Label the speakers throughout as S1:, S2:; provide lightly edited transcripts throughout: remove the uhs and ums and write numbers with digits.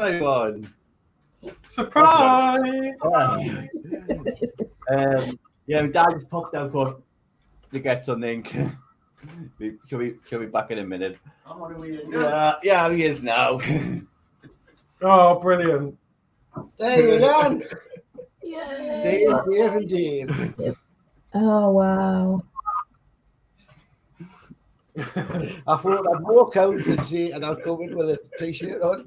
S1: everyone.
S2: Surprise!
S1: Yeah, my dad just popped down for to get something. She'll be back in a minute.
S3: I'm on the way now.
S1: Yeah, he is now.
S2: Oh, brilliant.
S3: There you go.
S4: Yay.
S3: Dave and Dave.
S4: Oh, wow.
S3: I thought I'd walk out and see, and I'll come in with a t-shirt on.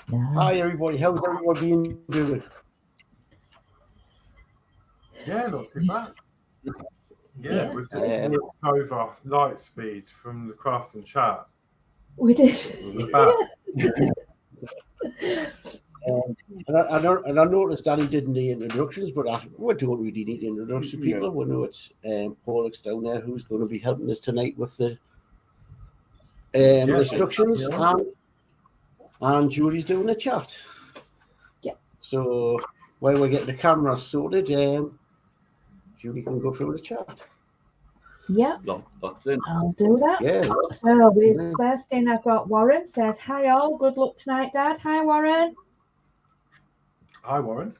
S4: No.
S3: Hi everybody, how's everyone been doing?
S2: Yeah, not too bad.
S4: Yeah.
S2: We've just walked over light speed from the craft and chat.
S4: We did.
S3: And I noticed Danny did the introductions, but we don't really need to introduce the people. We know it's Paul down there who's going to be helping us tonight with the restrictions, and Julie's doing the chat.
S4: Yeah.
S3: So while we're getting the camera sorted, Julie can go through the chat.
S4: Yeah.
S1: Lots in.
S4: I'll do that.
S3: Yeah.
S4: So first in I've got Warren says, hi all, good luck tonight, Dad. Hi, Warren.
S2: Hi, Warren.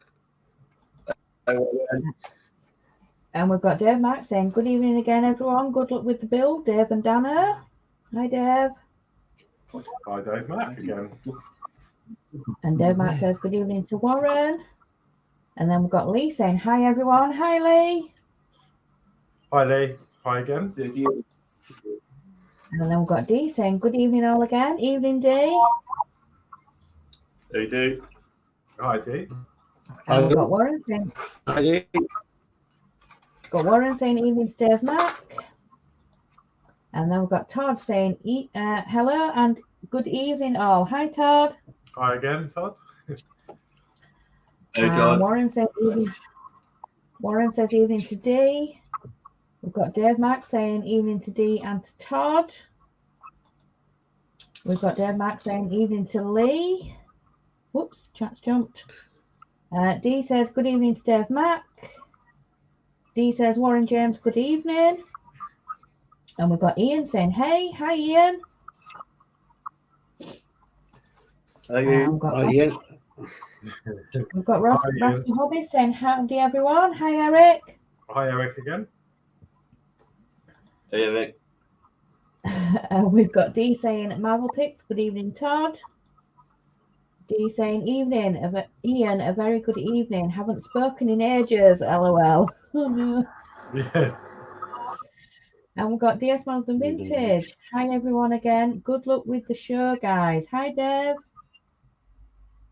S4: And we've got Dave Mack saying, good evening again, everyone. Good luck with the build, Dave and Dana. Hi, Dave.
S2: Hi, Dave Mack again.
S4: And Dave Mack says, good evening to Warren. And then we've got Lee saying, hi, everyone. Hi, Lee.
S2: Hi, Lee. Hi again.
S4: And then we've got Dee saying, good evening all again. Evening, Dee.
S1: They do.
S2: Hi, Dee.
S4: And we've got Warren saying, evening to Dave Mack. And then we've got Todd saying, hello and good evening all. Hi, Todd.
S2: Hi again, Todd.
S1: Hey, Todd.
S4: Warren says evening to Dee. We've got Dave Mack saying evening to Dee and to Todd. We've got Dave Mack saying evening to Lee. Whoops, chat's jumped. Dee says good evening to Dave Mack. Dee says Warren James, good evening. And we've got Ian saying, hey, hi Ian. We've got Ross from Hobbies saying howdy everyone. Hi Eric.
S2: Hi, Eric again.
S1: Hey, Eric.
S4: We've got Dee saying Marvel Picks, good evening Todd. Dee saying evening, Ian, a very good evening. Haven't spoken in ages, lol. Oh no.
S2: Yeah.
S4: And we've got DS Models and Vintage. Hi everyone again. Good luck with the show, guys. Hi Dave.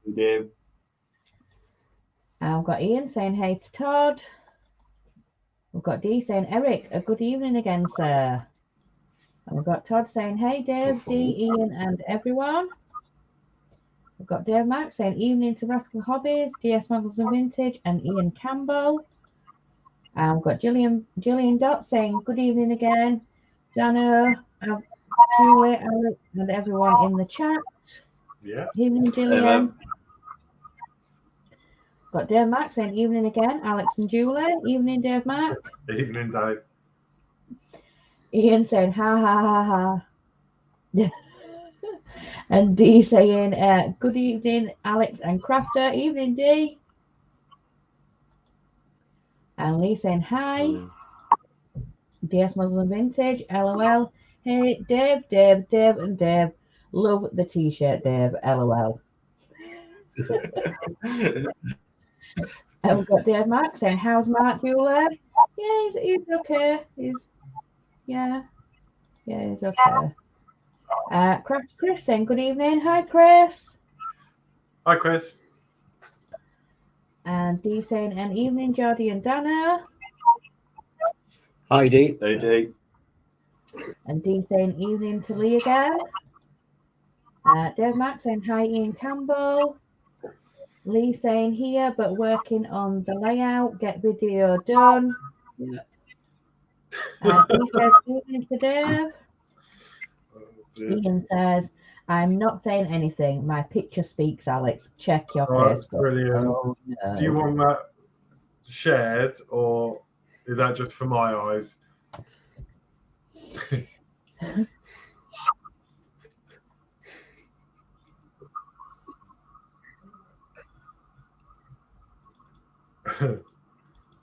S1: Hey, Dave.
S4: And we've got Ian saying hey to Todd. We've got Dee saying Eric, a good evening again, sir. And we've got Todd saying hey Dave, Dee, Ian, and everyone. We've got Dave Mack saying evening to Rascal Hobbies, DS Models and Vintage, and Ian Campbell. And we've got Gillian Dot saying good evening again. Dana, Julie, Alex, and everyone in the chat.
S2: Yeah.
S4: Evening, Gillian. Got Dave Mack saying evening again. Alex and Julie. Evening, Dave Mack.
S2: Evening, Dave.
S4: Ian saying ha ha ha ha. And Dee saying good evening, Alex and Crafter. Evening, Dee. And Lee saying hi. DS Models and Vintage. LOL. Hey, Dave, and Dave. Love the t-shirt, Dave. LOL. And we've got Dave Mack saying, how's Mark Bueller? Yeah, he's okay. He's okay. Craft Chris saying, good evening. Hi, Chris.
S2: Hi, Chris.
S4: And Dee saying, an evening, Jodie and Dana.
S3: Hi, Dee.
S1: Hey, Dee.
S4: And Dee saying, evening to Lee again. Dave Mack saying, hi, Ian Campbell. Lee saying, here, but working on the layout. Get video done. Yeah. He says, evening to Dave. Ian says, I'm not saying anything. My picture speaks, Alex. Check your Facebook.
S2: Brilliant.
S4: Oh, no.
S2: Do you want that shared, or is that just for my eyes?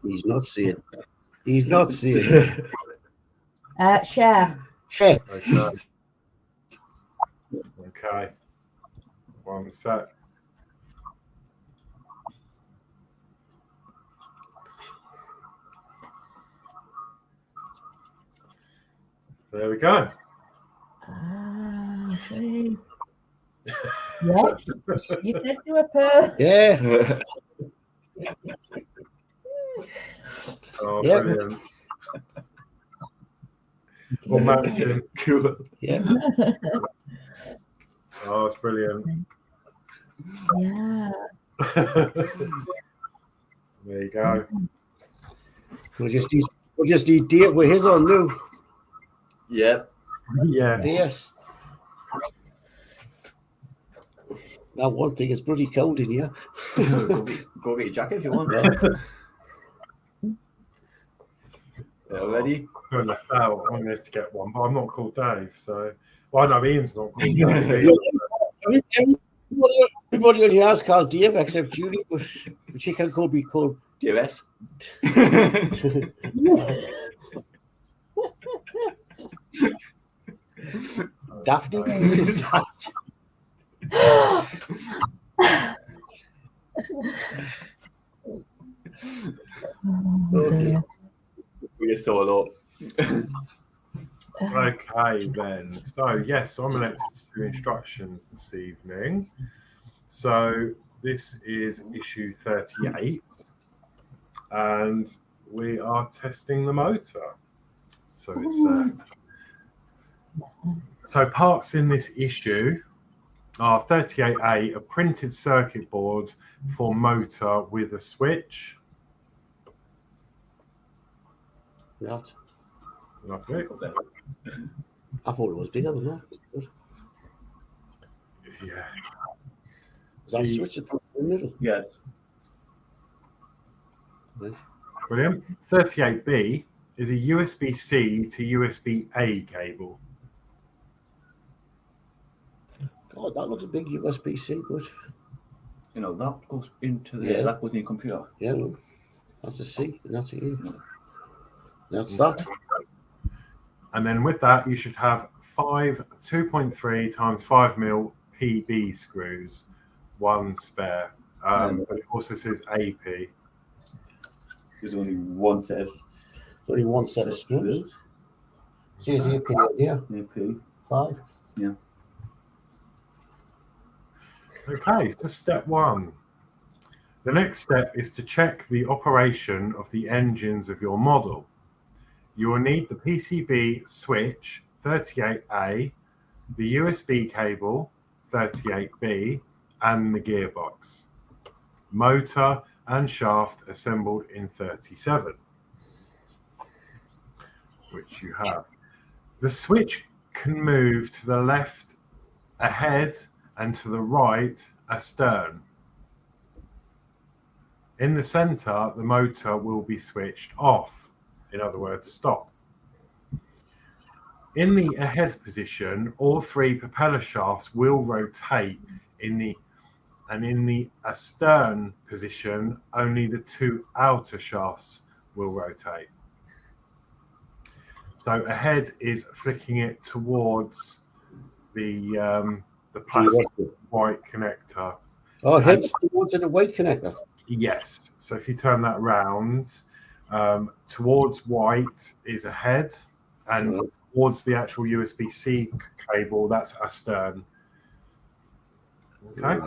S3: He's not seeing. He's not seeing.
S4: Share.
S3: Share.
S2: Okay. One sec. There we go.
S4: See. Yes. You said you were per.
S3: Yeah.
S2: Oh,
S3: Yeah.
S2: brilliant. Well, managing.
S1: Cool.
S3: Yeah.
S2: Oh, it's brilliant.
S4: Yeah.
S2: There you go.
S3: We'll just need Dave with his on new.
S1: Yep.
S2: Yeah.
S3: Yes. Now one thing, it's bloody cold in here.
S1: Go get your jacket if you want. Yeah, ready?
S2: I'm left out. I'm going to get one, but I'm not called Dave, so. Well, no, Ian's not called Dave.
S3: Everybody on the house called Dave except Julie, but she can be called
S1: DRS.
S3: Daphne.
S4: Dear.
S1: We're solo.
S2: Okay, then. So, yes, I'm elected to do instructions this evening. So, this is issue 38, and we are testing the motor. So, it's so parts in this issue are 38A, a printed circuit board for motor with a switch.
S3: Right.
S2: Lovely.
S3: I thought it was bigger than that.
S2: Yeah.
S3: Is that switching from the middle?
S1: Yeah.
S2: Brilliant. 38B is a USB-C to USB-A cable.
S3: God, that looks a big USB-C, but
S1: You know, that goes into the
S3: Yeah.
S1: that goes in your computer.
S3: yeah, look, that's a C and that's a E. That's that.
S2: And then with that, you should have 2.3 times 5 mil PB screws, one spare. But it also says AP.
S1: There's only one set of
S3: Only one set of screws. See, is here, here,
S1: AP.
S3: 5.
S2: Okay, so step one. The next step is to check the operation of the engines of your model. You will need the PCB switch 38A, the USB cable 38B, and the gearbox. Motor and shaft assembled in 37, which you have. The switch can move to the left ahead and to the right astern. In the center, the motor will be switched off. In other words, stop. In the ahead position, all 3 propeller shafts will rotate in the astern position, only the 2 outer shafts will rotate. So ahead is flicking it towards the plastic white connector.
S3: Oh, heads towards the white connector.
S2: Yes. So if you turn that round, towards white is ahead, and towards the actual USB-C cable, that's astern. Okay.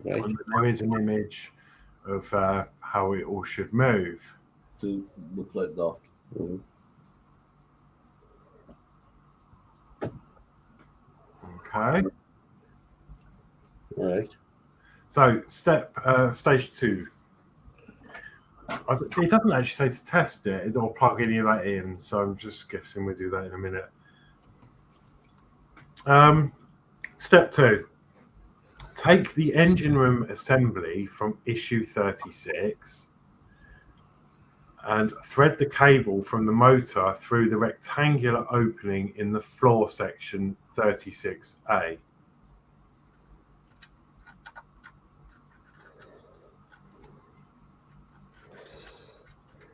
S3: Right.
S2: And there is an image of how it all should move.
S1: To look like that.
S2: Okay.
S3: Right.
S2: So stage 2. It doesn't actually say to test it or plug any of that in, so I'm just guessing we'll do that in a minute. Step 2. Take the engine room assembly from issue 36 and thread the cable from the motor through the rectangular opening in the floor section 36A.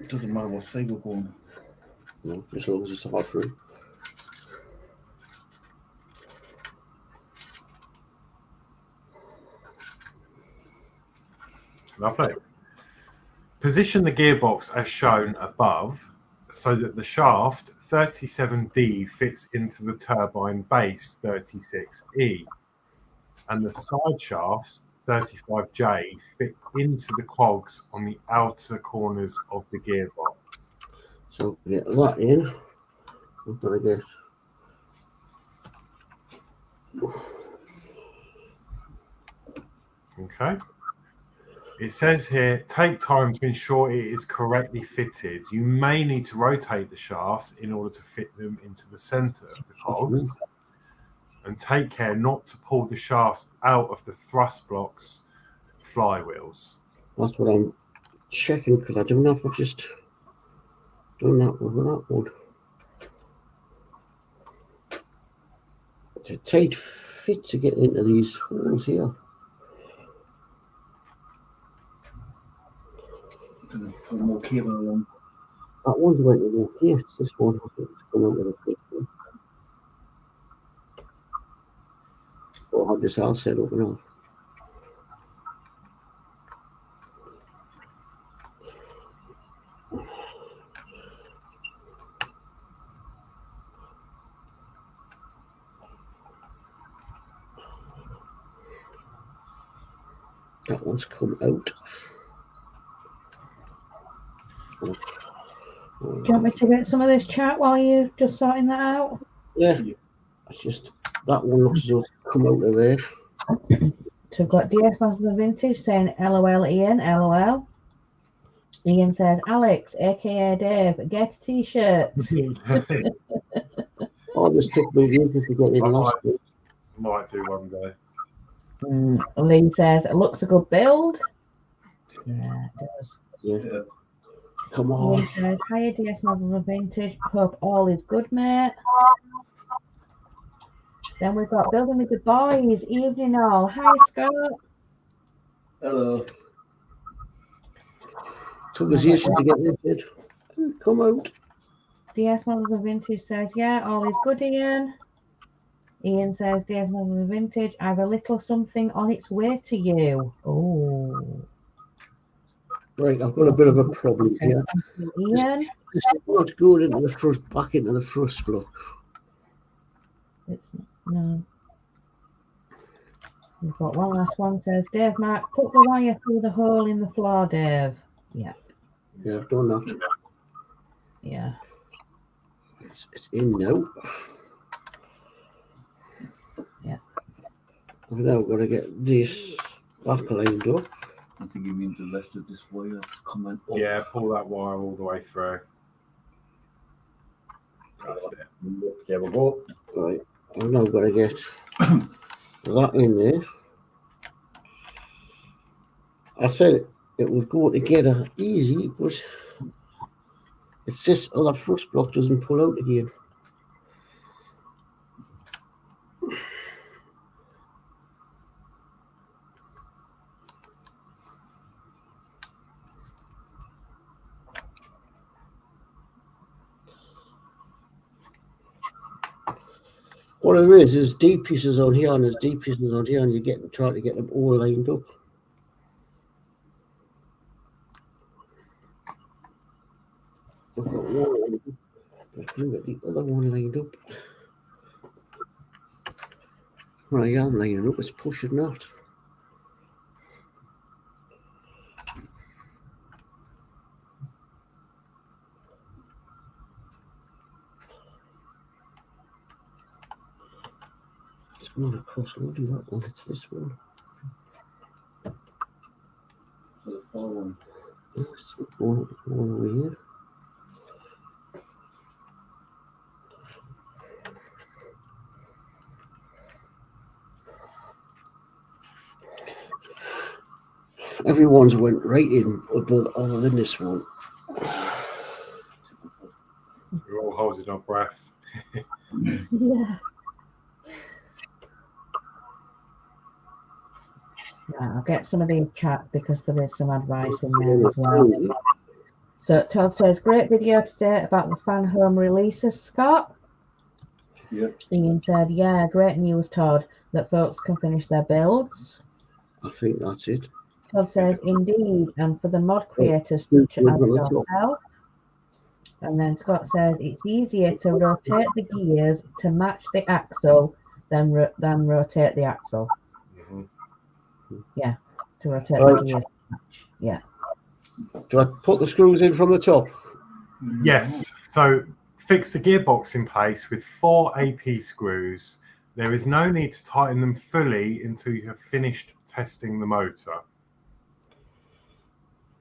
S1: It doesn't matter what side we're going.
S3: No, as long as it's a hot room.
S2: Lovely. Position the gearbox as shown above so that the shaft 37D fits into the turbine base 36E and the side shafts 35J fit into the cogs on the outer corners of the gearbox.
S3: So get that in. We've got to get
S2: Okay. It says here, take time to ensure it is correctly fitted. You may need to rotate the shafts in order to fit them into the center of the cogs. And take care not to pull the shafts out of the thrust blocks flywheels.
S3: That's what I'm checking because I don't know if I've just done that with that one. It's a tight fit to get into these holes here.
S1: Put more cable along.
S3: That one's went in okay. It's this one. I think it's come out with a first one. But I'll have this all set up and all. That one's come out.
S4: Do you want me to get some of this chat while you're just sorting that out?
S3: Yeah. It's just that one looks as though it's come out of there.
S4: So we've got DS Masters of Vintage saying LOL Ian, LOL. Ian says, Alex, aka Dave, get a t-shirt.
S3: Oh, this took me ages to get in last week.
S2: Might do one day.
S4: Lee says, it looks a good build. Yeah, it does.
S3: Yeah. Come on.
S4: Ian says, hiya DS Masters of Vintage. Hope all is good, mate. Then we've got Building with the Boys. Evening all. Hi, Scott.
S1: Hello.
S3: Took us ages to get this in. Come out.
S4: DS Models of Vintage says, yeah, all is good, Ian. Ian says, DS Models of Vintage, I have a little something on its way to you. Oh.
S3: Right, I've got a bit of a problem here.
S4: Ian?
S3: It's not going into the thrust, back into the thrust block.
S4: It's no. We've got one last one. Says Dave Mark, put the wire through the hole in the floor, Dave. Yeah.
S3: Yeah, I've done that.
S4: Yeah.
S3: It's in now.
S4: Yeah.
S3: I've now got to get this back lined up.
S1: I think you mean the rest of this wire coming up.
S2: Yeah, pull that wire all the way through. That's it.
S1: There we go.
S3: Right, I've now got to get that in there. I said it was going together easy, but it's just other thrust block doesn't pull out again. What it is, there's D pieces on here and there's D pieces on here, and you're trying to get them all lined up. I've got one, but I can get the other one lined up. Well, I am lining up, it's pushing that. It's going across, I'll do that one, it's this one.
S1: The far one.
S3: It's going over here. Everyone's went right in, other than this one.
S2: We're all holding our breath.
S4: Yeah. I'll get some of the chat because there is some advice in there as well. So Todd says, great video today about the fan home releases, Scott.
S1: Yep.
S4: Ian said, yeah, great news, Todd, that folks can finish their builds.
S3: I think that's it.
S4: Todd says, indeed, and for the mod creators such as yourself. And then Scott says, it's easier to rotate the gears to match the axle than rotate the axle.
S2: Mm-hmm.
S4: Yeah, to rotate the gears. Yeah.
S3: Do I put the screws in from the top?
S2: Yes. So fix the gearbox in place with 4 AP screws. There is no need to tighten them fully until you have finished testing the motor.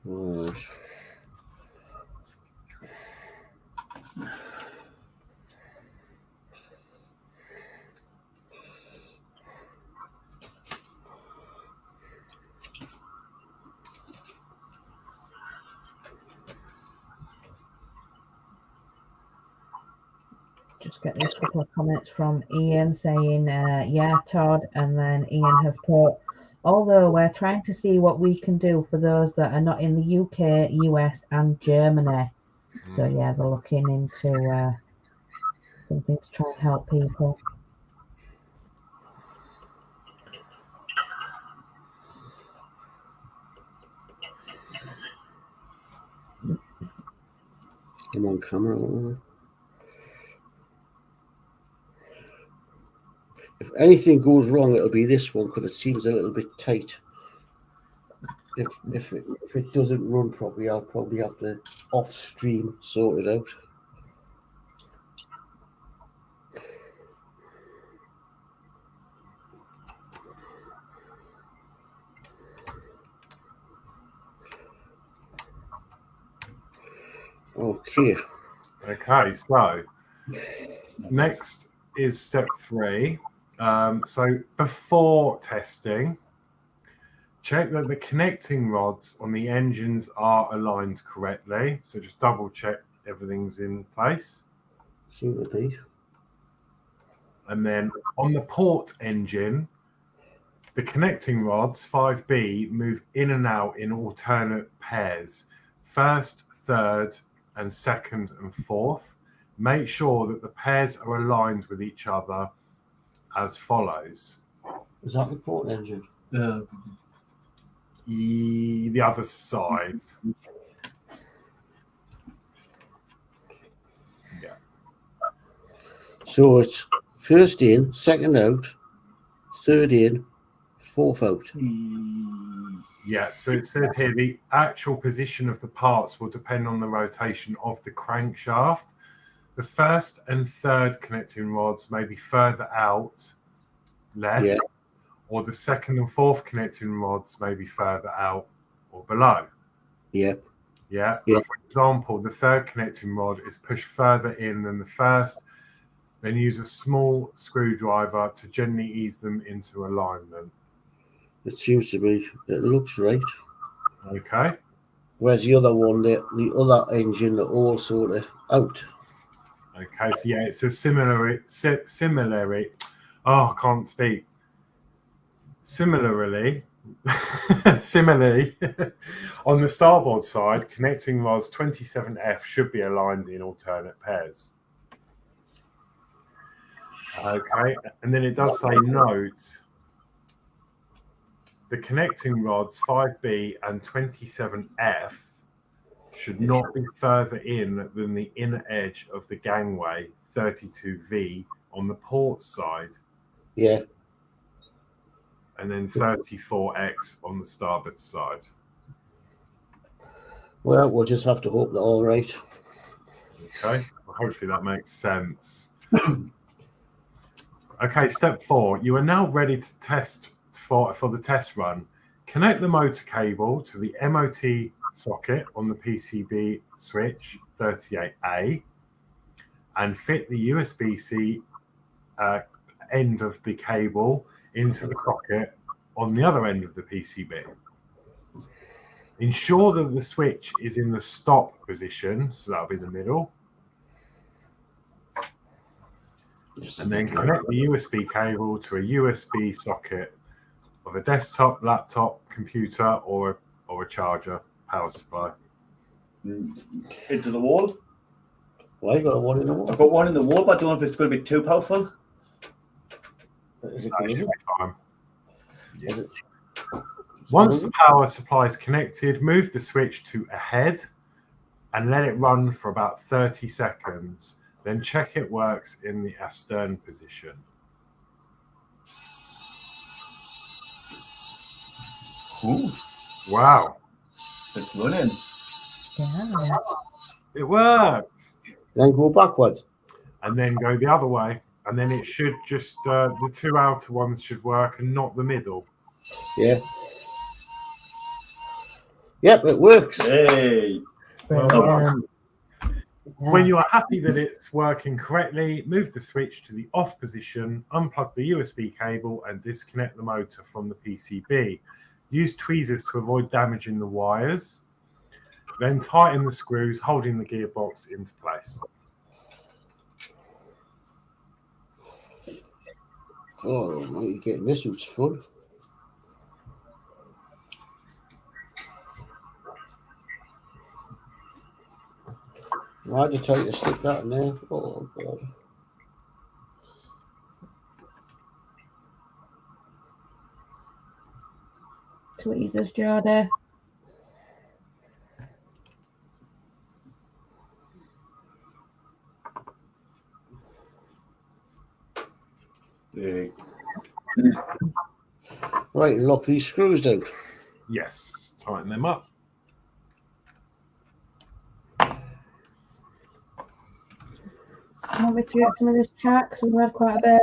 S3: Right.
S4: Just get a couple of comments from Ian saying, yeah, Todd, and then Ian has put, although we're trying to see what we can do for those that are not in the UK, US, and Germany. So yeah, they're looking into something to try and help people.
S3: I'm on camera. If anything goes wrong, it'll be this one because it seems a little bit tight. If it doesn't run properly, I'll probably have to off stream sort it out. Okay.
S2: Okay, so next is step 3. So before testing, check that the connecting rods on the engines are aligned correctly. So just double check everything's in place.
S3: Seem to be.
S2: And then on the port engine, the connecting rods 5B move in and out in alternate pairs, first, third, and second and fourth. Make sure that the pairs are aligned with each other as follows.
S3: Is that the port engine?
S2: The other side. Yeah.
S3: So it's first in, second out, third in, fourth out.
S2: Yeah, so it says here the actual position of the parts will depend on the rotation of the crankshaft. The first and third connecting rods may be further out left,
S3: Yeah.
S2: or the second and fourth connecting rods may be further out or below.
S3: Yep.
S2: Yeah.
S3: Yeah.
S2: For example, the third connecting rod is pushed further in than the first. Then use a small screwdriver to gently ease them into alignment.
S3: It seems to be. It looks right.
S2: Okay.
S3: Whereas the other one, the other engine, they're all sort of out.
S2: Okay. So yeah, it's a similarly. Oh, I can't speak. Similarly, on the starboard side, connecting rods 27F should be aligned in alternate pairs. Okay, and then it does say note, the connecting rods 5B and 27F should not be further in than the inner edge of the gangway 32V on the port side.
S3: Yeah.
S2: And then 34X on the starboard side.
S3: Well, we'll just have to hope they're all right.
S2: Okay, well, hopefully that makes sense. Okay, step 4. You are now ready to test for the test run. Connect the motor cable to the MOT socket on the PCB switch 38A and fit the USB-C end of the cable into the socket on the other end of the PCB. Ensure that the switch is in the stop position, so that'll be the middle. And then connect the USB cable to a USB socket of a desktop, laptop, computer, or a charger, power supply.
S1: into the wall.
S3: Why got one in the wall?
S1: I've got one in the wall, but I don't know if it's going to be too powerful.
S3: Is it
S2: That should
S3: good?
S2: be fine.
S3: Is it?
S2: Once the power supply is connected, move the switch to ahead and let it run for about 30 seconds. Then check it works in the astern position.
S1: Ooh,
S2: Wow,
S1: it's running.
S4: Yeah.
S2: it works.
S3: Then go backwards.
S2: And then go the other way. And then it should just, the two outer ones should work and not the middle.
S3: Yeah. Yep, it works.
S1: Hey.
S4: Brilliant. Yeah.
S2: When you are happy that it's working correctly, move the switch to the off position, unplug the USB cable and disconnect the motor from the PCB. Use tweezers to avoid damaging the wires. Then tighten the screws holding the gearbox into place.
S3: Oh, you're getting this, it's fun. I had to tell you to stick that in there. Oh, God.
S4: Tweezers, Jordan.
S1: Hey.
S3: Right, lock these screws down.
S2: Yes, tighten them up.
S4: Want me to get some of this chat because we've had quite a bit.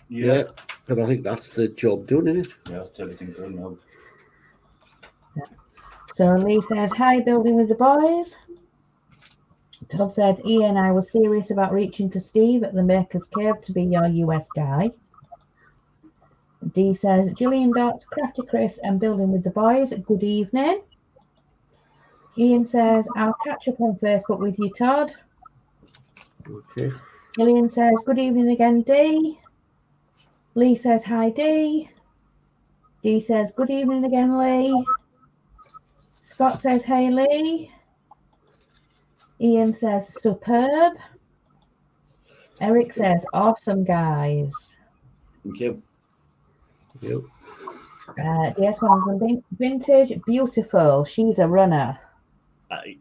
S3: Yeah. But I think that's the job done, isn't it?
S1: Yeah, that's everything done now.
S4: So Lee says, hi, building with the boys. Todd said, Ian, I was serious about reaching to Steve at the Maker's Cave to be your US guy. Dee says, Gillian Dots, Crafty Chris, and building with the boys. Good evening. Ian says, I'll catch up on Facebook with you, Todd.
S3: Okay.
S4: Gillian says, good evening again, Dee. Lee says, hi, Dee. Dee says, good evening again, Lee. Scott says, hey, Lee. Ian says, superb. Eric says, awesome, guys.
S1: Thank you.
S3: Yep.
S4: DS1 vintage, beautiful. She's a runner.
S1: Aye.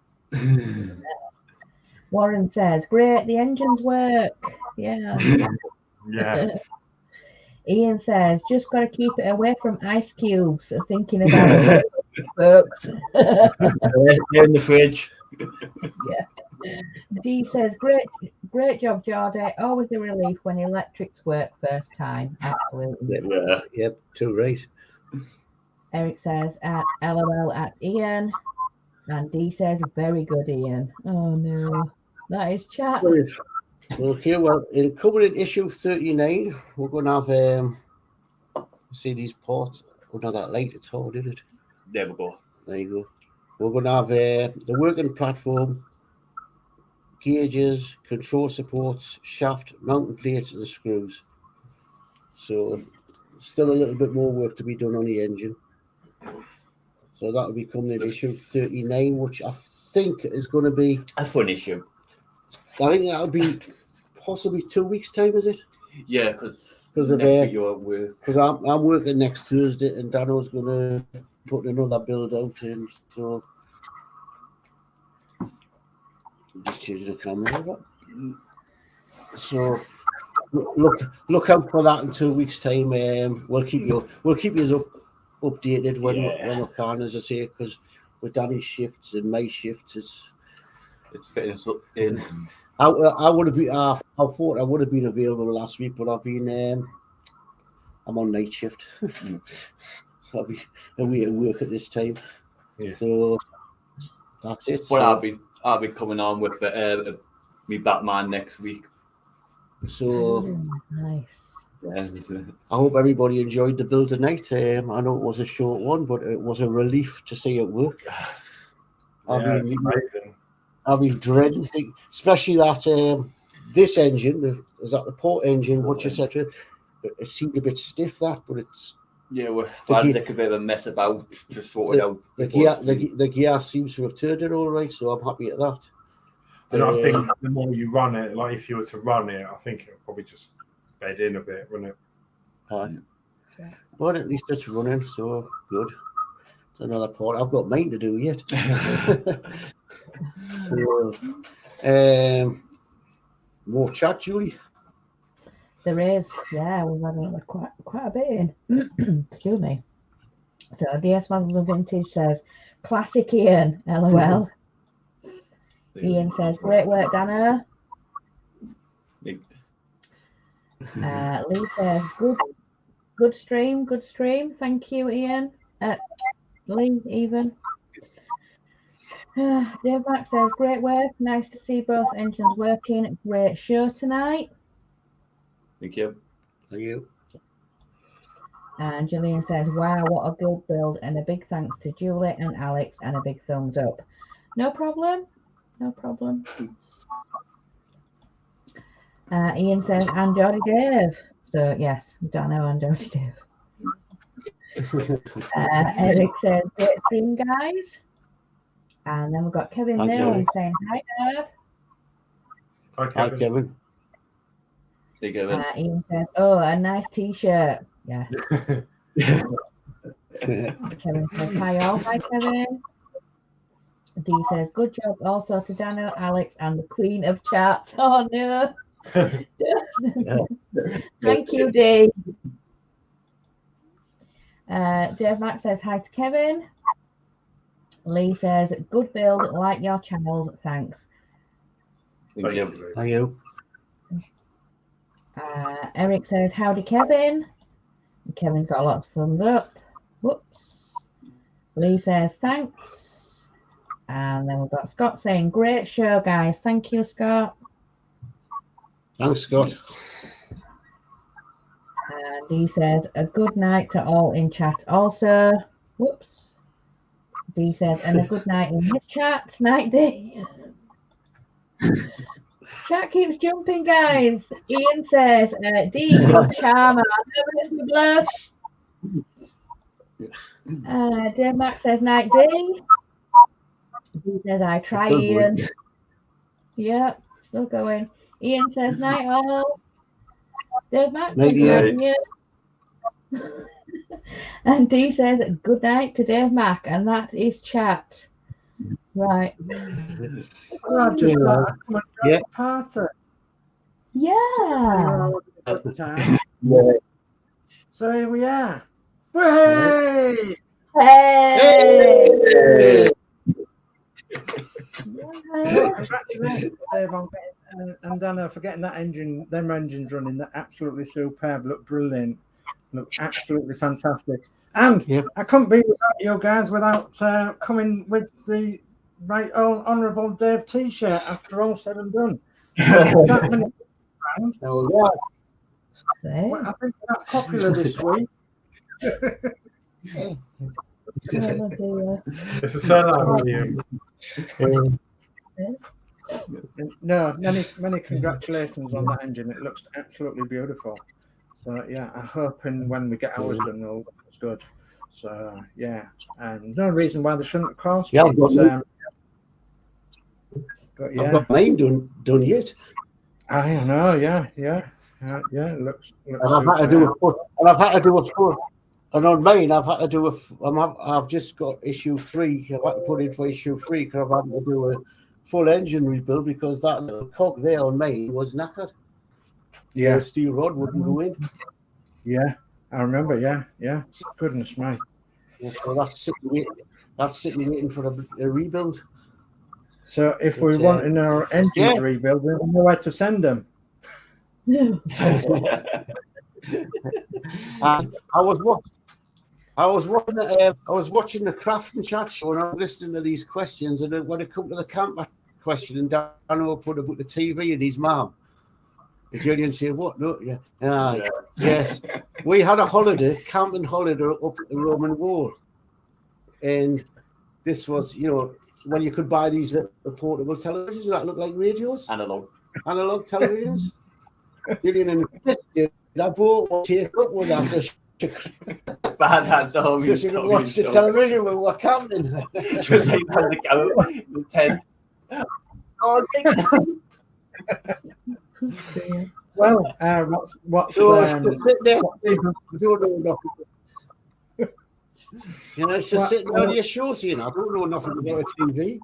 S4: Warren says, great, the engines work. Yeah.
S2: Yeah.
S4: Ian says, just got to keep it away from ice cubes. Thinking about it, folks.
S3: They're in the fridge.
S4: Dee says, great job, Jordan. Always a relief when electrics work first time. Absolutely.
S1: Yeah.
S3: Yep, too right.
S4: Eric says, LOL at Ian. And Dee says, very good, Ian. Oh, no. That is chat.
S3: Okay, well, coming in issue 39, we're going to have, see these ports. Oh, not that light at all, did it?
S1: There we go.
S3: There you go. We're going to have the working platform, gauges, control supports, shaft, mounting plates, and the screws. So, still a little bit more work to be done on the engine. So that will be coming in issue 39, which I think is going to be
S1: A fun issue.
S3: I think that'll be possibly 2 weeks' time, is it?
S1: Yeah, because
S3: of
S1: next week you're work.
S3: Because I'm working next Thursday, and Dano's going to put another build out in. So I'm just changing the camera over. So look out for that in 2 weeks' time. We'll keep you updated when we can, as I say, because with Danny's shifts and my shifts, it's
S1: fitting us up in.
S3: I would have been. I thought I would have been available last week, but I've been. I'm on night shift, so I'll be away at work at this time.
S2: Yeah.
S3: So that's it.
S1: Well,
S3: so,
S1: I'll be coming on with me Batman next week.
S3: So
S4: nice.
S1: Yeah.
S3: I hope everybody enjoyed the build tonight. I know it was a short one, but it was a relief to see it work.
S2: It's amazing.
S3: I've been dreading things, especially that this engine, is that the port engine, which etc. It seemed a bit stiff, but it's
S1: Yeah, we're trying to make a bit of a mess about to sort it out.
S3: The gear seems to have turned it all right, so I'm happy at that.
S2: And I think the more you run it, like if you were to run it, I think it'll probably just bed in a bit, wouldn't it?
S3: But at least it's running, so good. It's another part. I've got mine to do yet. So, more chat, Julie.
S4: There is, yeah, we've had quite a bit in. Excuse me. So DS Models of Vintage says, classic Ian, LOL. Ian says, great work, Dano. Lee says, good stream. Thank you, Ian. Lee, even. Dave Mack says, great work. Nice to see both engines working. Great show tonight.
S1: Thank you.
S3: Thank you.
S4: And Gillian says, wow, what a good build. And a big thanks to Julie and Alex and a big thumbs up. No problem. Ian says, and Jody Dave. So, yes, Dano and Jody Dave. Eric says, great stream, guys. And then we've got Kevin Milne saying, hi, Dad.
S2: Hi, Kevin.
S1: Hey, Kevin.
S4: Ian says, oh, a nice t-shirt. Yeah. Kevin says, hi, all. Hi, Kevin. D says, good job also to Dano, Alex, and the Queen of Chat. Oh, no. Thank you, Dave. Dave Mack says, hi to Kevin. Lee says, good build, like your channels, thanks.
S1: Thank you.
S3: Thank you.
S4: Eric says, howdy, Kevin. Kevin's got a lot of thumbs up. Whoops. Lee says, thanks. And then we've got Scott saying, great show, guys. Thank you, Scott.
S3: Thanks, Scott.
S4: And he says, a good night to all in chat also. Whoops. D says, and a good night in his chat. Night, D. Chat keeps jumping, guys. Ian says, D, you're charmer. I know it's my blush. Dave Mack says, night, D. D says, I try, Ian. Yep, still going. Ian says, night, all. Dave Mack says, night, Ian. And D says, good night to Dave Mack. And that is chat. Right.
S5: Well, just
S3: Yeah.
S5: party.
S4: Yeah.
S3: Yeah.
S5: So here we are. Hey!
S4: Hey!
S5: Congratulations, Dave, on getting, and Dano for getting that engine, them engines running. They're absolutely superb. Look brilliant. Look absolutely fantastic. And I couldn't be without you guys without coming with the Right Honourable Dave t-shirt after all said and done. That many around.
S3: Oh, yeah.
S5: Well, I think that's popular this week.
S2: It's a sellout, William.
S5: No, many congratulations on that engine. It looks absolutely beautiful. So yeah, I hope and when we get ours done, all looks good. So yeah, and no reason why they shouldn't, of course.
S3: Yeah,
S5: but yeah,
S3: I've got mine done yet.
S5: I know. Yeah. It looks.
S3: And I've had to do a full. And on mine, I've had to do I've just got issue 3. I've had to put in for issue 3 because I've had to do a full engine rebuild because that little cog there on mine was knackered.
S5: Yeah,
S3: the steel rod wouldn't go in.
S5: Yeah, I remember. Yeah. Goodness me.
S3: Yeah, so that's sitting waiting for a rebuild.
S5: So if we want in our engines rebuild, we know where to send them.
S3: I was watching the Crafting Chat show and I was listening to these questions, and when it come to the camper question, and Dano put about the TV and his mum, and Julian said, "What? No, yeah, yes." We had a camping holiday up at the Roman Wall, and this was, when you could buy these portable televisions that look like radios, analog televisions. Julian and Chris did. I bought one, take up with us.
S1: Bad hands on me.
S3: Just you can watch the television when we're counting.
S1: Just like had the count, the 10. Oh,
S5: Well, what's
S3: So just sit there.
S5: what's even,
S3: I don't know nothing. You know, it's just sitting down your shows, you know. I don't know nothing about a TV.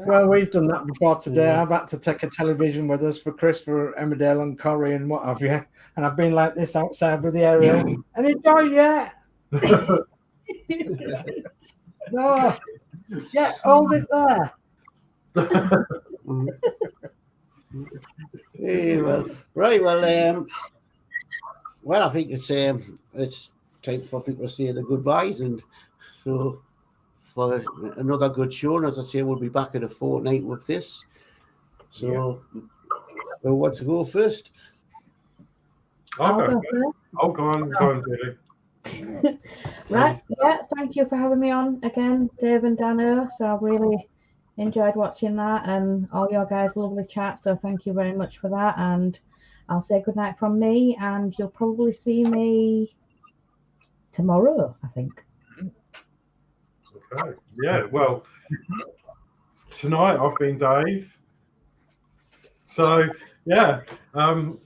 S5: well, we've done that before today. I've had to take a television with us for Chris, for Emmerdale and Corrie and what have you. And I've been like this outside with the aerial. Any joy yet? No. Yeah, hold it there.
S3: Yeah, well, right. Well, I think it's time for people to say the goodbyes, and so for another good show. And as I say, we'll be back in a fortnight with this. So, who wants to go first?
S2: I'll
S4: I'll
S2: go
S4: go
S2: first.
S4: first.
S2: Oh, go on, Billy.
S4: Right, yeah, thank you for having me on again, Dave and Dano. So I really enjoyed watching that and all your guys' lovely chat. So thank you very much for that. And I'll say goodnight from me, and you'll probably see me tomorrow, I think.
S2: Okay. Yeah, well, tonight I've been Dave. So, yeah. Thanks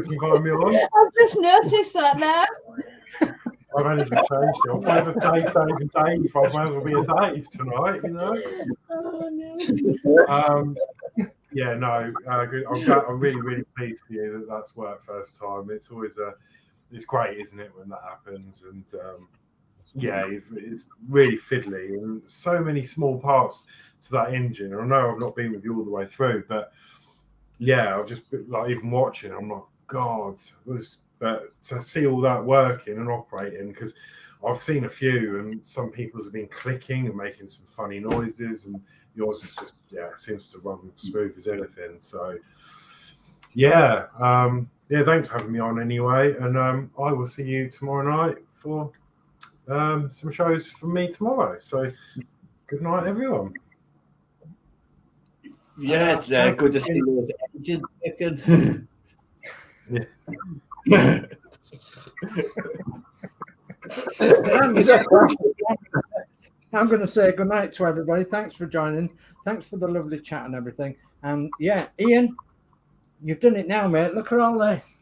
S2: for inviting me on.
S4: I've just noticed that now.
S2: I've only just changed it. Whatever Dave, and Dave, I might as well be a Dave tonight, you know?
S4: Oh, no.
S2: Yeah, no, good. I'm really, really pleased for you that that's worked first time. It's always it's great, isn't it, when that happens? And yeah, it's really fiddly and so many small parts to that engine. And I know I've not been with you all the way through, but yeah, I've just like even watching. I'm like, God, but to see all that working and operating, because I've seen a few, and some people's have been clicking and making some funny noises, and yours is just seems to run smooth as anything. So yeah, thanks for having me on anyway, and I will see you tomorrow night for some shows from me tomorrow. So good night, everyone.
S1: Yeah, it's good to see those engines working.
S5: I'm going to say good night to everybody. Thanks for joining. Thanks for the lovely chat and everything. And yeah, Ian, you've done it now, mate. Look at all this.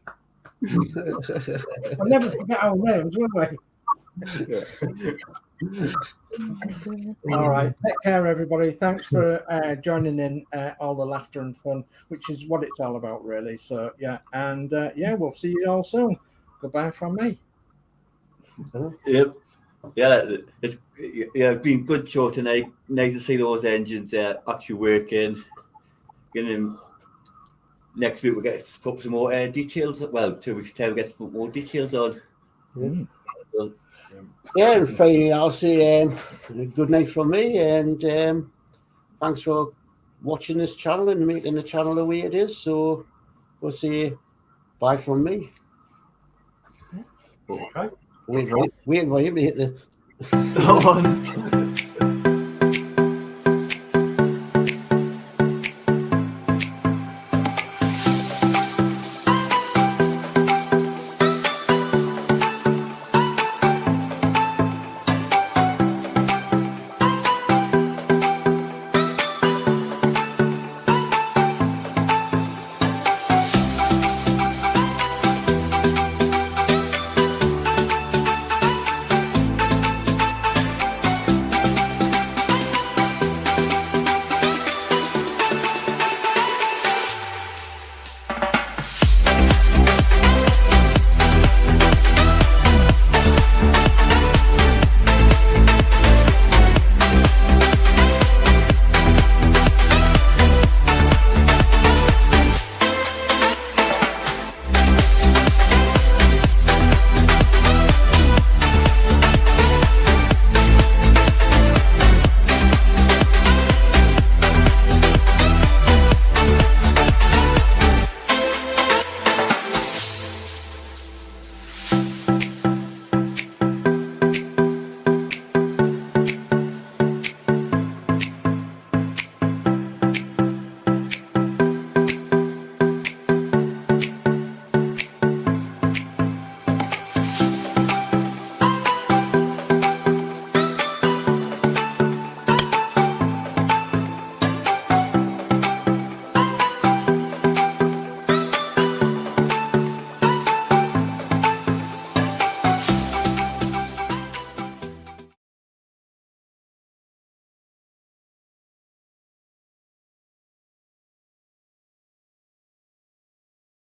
S5: I'll never forget our names, will we? All right. Take care, everybody. Thanks for joining in all the laughter and fun, which is what it's all about, really. So, yeah. And, we'll see you all soon. Goodbye from me.
S1: Yep. Yeah, it's been a good show tonight. Nice to see those engines actually working. Next week we'll get some more details. Well, 2 weeks' time we'll get some more details on.
S3: Yeah, and finally, I'll say good night from me, and thanks for watching this channel and making the channel the way it is. So we'll say bye from me.
S2: Okay.
S3: Wait for him to hit the.
S1: Go on.